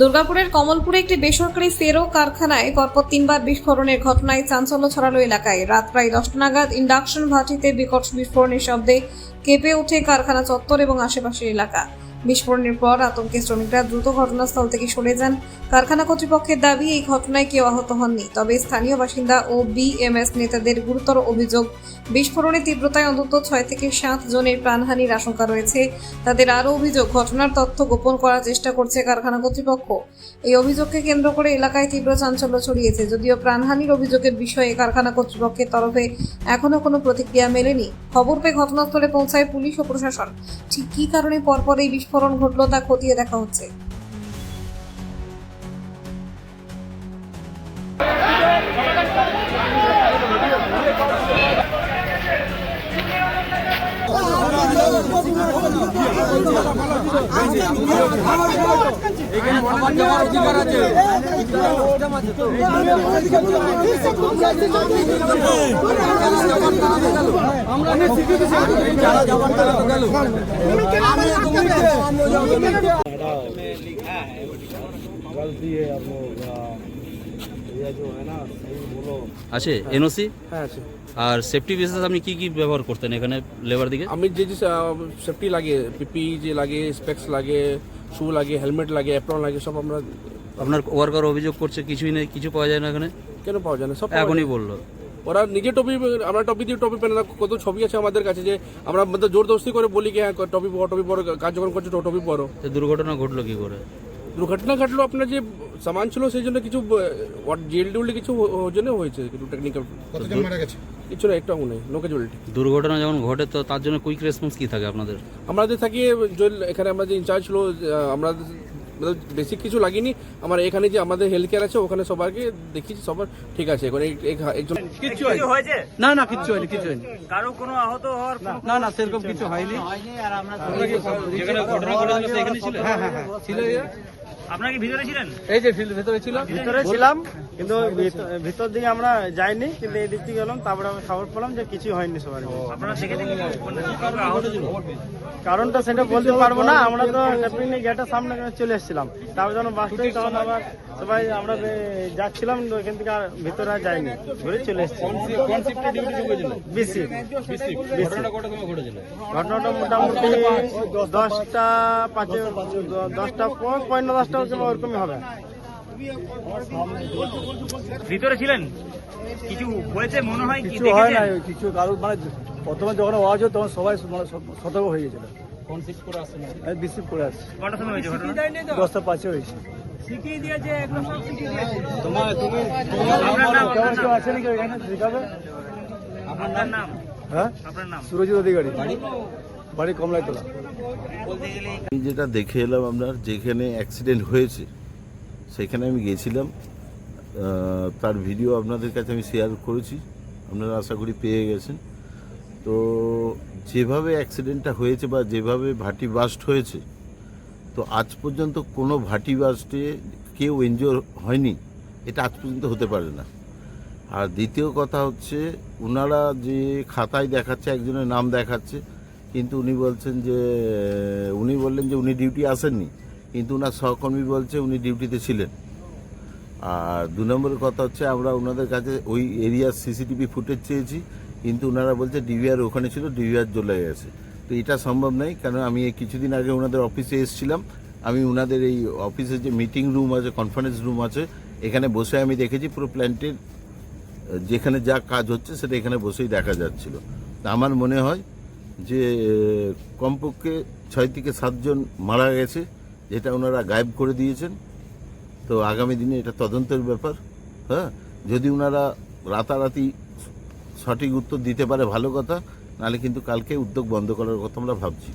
দুর্গাপুরের কমলপুরে একটি বেসরকারি ফেরো কারখানায় পরপর 3বার বিস্ফোরণের ঘটনায় চাঞ্চল্য ছড়ালো এলাকায়। রাত প্রায় 10টা নাগাদ ইন্ডাকশন ভাটিতে বিকট বিস্ফোরণের শব্দে কেঁপে ওঠে কারখানা চত্বর এবং আশেপাশের এলাকা। বিস্ফোরণের পর আতঙ্কে শ্রমিকরা দ্রুত ঘটনাস্থল থেকে সরে যান। কারখানা কর্তৃপক্ষের দাবি, এই ঘটনায় কেউ আহত হননি। তবে স্থানীয় বাসিন্দা ও বিএমএস নেতাদের গুরুতর অভিযোগ, বিস্ফোরণের তীব্রতায় অন্তত 6 থেকে 7 জনের প্রাণহানির আশঙ্কা রয়েছে। তাদের আরও অভিযোগ, ঘটনার তথ্য গোপন করার চেষ্টা করছে কারখানা কর্তৃপক্ষ। এই অভিযোগকে কেন্দ্র করে এলাকায় তীব্র চাঞ্চল্য ছড়িয়েছে। যদিও প্রাণহানির অভিযোগের বিষয়ে কারখানা কর্তৃপক্ষের তরফে এখনো কোনো প্রতিক্রিয়া মেলেনি। খবর পেয়ে ঘটনাস্থলে পৌঁছায় পুলিশ ও প্রশাসন। ঠিক কী কারণে পরপর এই বিস্ফোরণ ঘটলো তা খতিয়ে দেখা হচ্ছে। আছে এনওসি? হ্যাঁ আছে। আর সেফটি বেসিস আপনি কি কি ব্যবহার করতেন এখানে লেবার দিকে? আমি যে যে সেফটি লাগে, পিপি যে লাগে, স্পেক্স লাগে, শু লাগে, হেলমেট লাগে, অ্যাপ্রন লাগে, সব আমরা। আপনার ওয়ার্কার অভিযোগ করছে কিছুই নেই, কিছু পাওয়া যায় না এখানে? কেন পাওয়া যায় না? সব এখনই বললো। ওরা নিজে টপি, আমরা টপি দিয়ে টপি পেন না। কত ছবি আছে আমাদের কাছে যে আমরা জোর দোস্তি করে বলি কি হ্যাঁ টপি পরো, কাজ যখন করছো টপি পরো। দুর্ঘটনা ঘটলো কি করে? দুর্ঘটনা ঘটলো আপনার যে সামান ছিল সেই জন্য কিছু জেল টিউলি কিছু জন্য হয়েছে, কিছু টেকনিক্যাল। কতজন মারা গেছে? কিছু না, একটাও নেই, নো ক্যাজুয়ালিটি। দুর্ঘটনা যখন ঘটে তো তার জন্য কুইক রেসপন্স কি থাকে আপনাদের? আমাদের থাকি এখানে আমরা যে ইনচার্জ ছিল, আমরা বেসিক কিছু লাগিনি। আমার এখানে যে আমাদের হেলথ কেয়ার আছে ওখানে সবাইকে দেখিয়েছি, সবার ঠিক আছে। এখন একজন কিছু হয়েছে? না না, কিচ্ছু হয়নি, কিছু হয়নি। কারো কোনো আহত হওয়ার না না, সেরকম কিছু হয়নি। আর আমরা যেখানে ঘটনা ঘটেছিল সেখানে ছিল? হ্যাঁ হ্যাঁ হ্যাঁ, ছিল। আপনারা কি ভিতরে ছিলেন? এই যে ভেতরে ছিল। ভিতরে ছিলাম, কিন্তু ভিতর দিকে আমরা যাইনি, কিন্তু এই দিক থেকে গেলাম। তারপরে আমি খবর পেলাম যে কিছু হয়নি সবার। আপনারা দেখে কারো আহত ছিল? কারণটা সেটা বলতে পারবো না। আমরা তো গেটের সামনে চলে এসেছিলাম। তারপর যখন বাস থেকে তখন আবার সবাই আমরা যাচ্ছিলাম, ওইখান থেকে আর ভিতরে আর যাইনি, ঘুরে চলে এসেছি। ঘটনাটা মোটামুটি 10টা 10টা ওরকমই হবে। ভিতরে ছিলেন? কিছু হয়েছে মনে হয়? কিছু হয় না, কিছু কারণ মানে প্রথমে যখন আওয়াজ হয় তখন সবাই মানে সতর্ক হয়ে গেছিল। কোন শিফট করে আসছেন? রিসিভ করে আসছে। কটার সময় হয়েছে ঘটনা? 10টা 5 হয়েছে। শিখিয়ে দিয়েছে একদম, সব শিখিয়ে দিয়েছে। তোমার তুমি আপনার নাম? কেমন কেউ আছে নাকি ওইখানে দেখাবে? আপনার নাম? হ্যাঁ, আপনার নাম? সুরজিৎ অধিকারী, বাড়ি কমলাইতলা। বলতে গেলে আমি যেটা দেখে এলাম, আপনার যেখানে অ্যাক্সিডেন্ট হয়েছে সেখানে আমি গেছিলাম। তার ভিডিও আপনাদের কাছে আমি শেয়ার করেছি, আপনারা আশা করি পেয়ে গেছেন। তো যেভাবে অ্যাক্সিডেন্টটা হয়েছে বা যেভাবে ভাটি বাস্ট হয়েছে, তো আজ পর্যন্ত কোনো ভাটি বাস্টে কেউ এনজোর হয়নি, এটা আজ পর্যন্ত হতে পারে না। আর দ্বিতীয় কথা হচ্ছে, ওনারা যে খাতায় দেখাচ্ছে একজনের নাম দেখাচ্ছে, কিন্তু উনি বলছেন যে উনি বললেন যে উনি ডিউটি আসেননি, কিন্তু ওনার সহকর্মী বলছে উনি ডিউটিতে ছিলেন। আর 2 নম্বরের কথা হচ্ছে, আমরা ওনাদের কাছে ওই এরিয়ার সিসিটিভি ফুটেজ চেয়েছি, কিন্তু ওনারা বলছে ডিভিআর ওখানে ছিল, ডিভিআর চলে গেছে। তো এটা সম্ভব নয়, কারণ আমি এই কিছুদিন আগে ওনাদের অফিসে এসেছিলাম। আমি ওনাদের এই অফিসের যে মিটিং রুম আছে, কনফারেন্স রুম আছে, এখানে বসে আমি দেখেছি পুরো প্ল্যান্টের যেখানে যা কাজ হচ্ছে সেটা এখানে বসেই দেখা যাচ্ছিল। আমার মনে হয় যে কমপক্ষে 6 থেকে 7 জন মারা গেছে, যেটা ওনারা গায়েব করে দিয়েছেন। তো আগামী দিনে এটা তদন্তের ব্যাপার। হ্যাঁ, যদি ওনারা রাতারাতি সঠিক উত্তর দিতে পারে ভালো কথা, নাহলে কিন্তু কালকে উদ্যোগ বন্ধ করার কথা আমরা ভাবছি।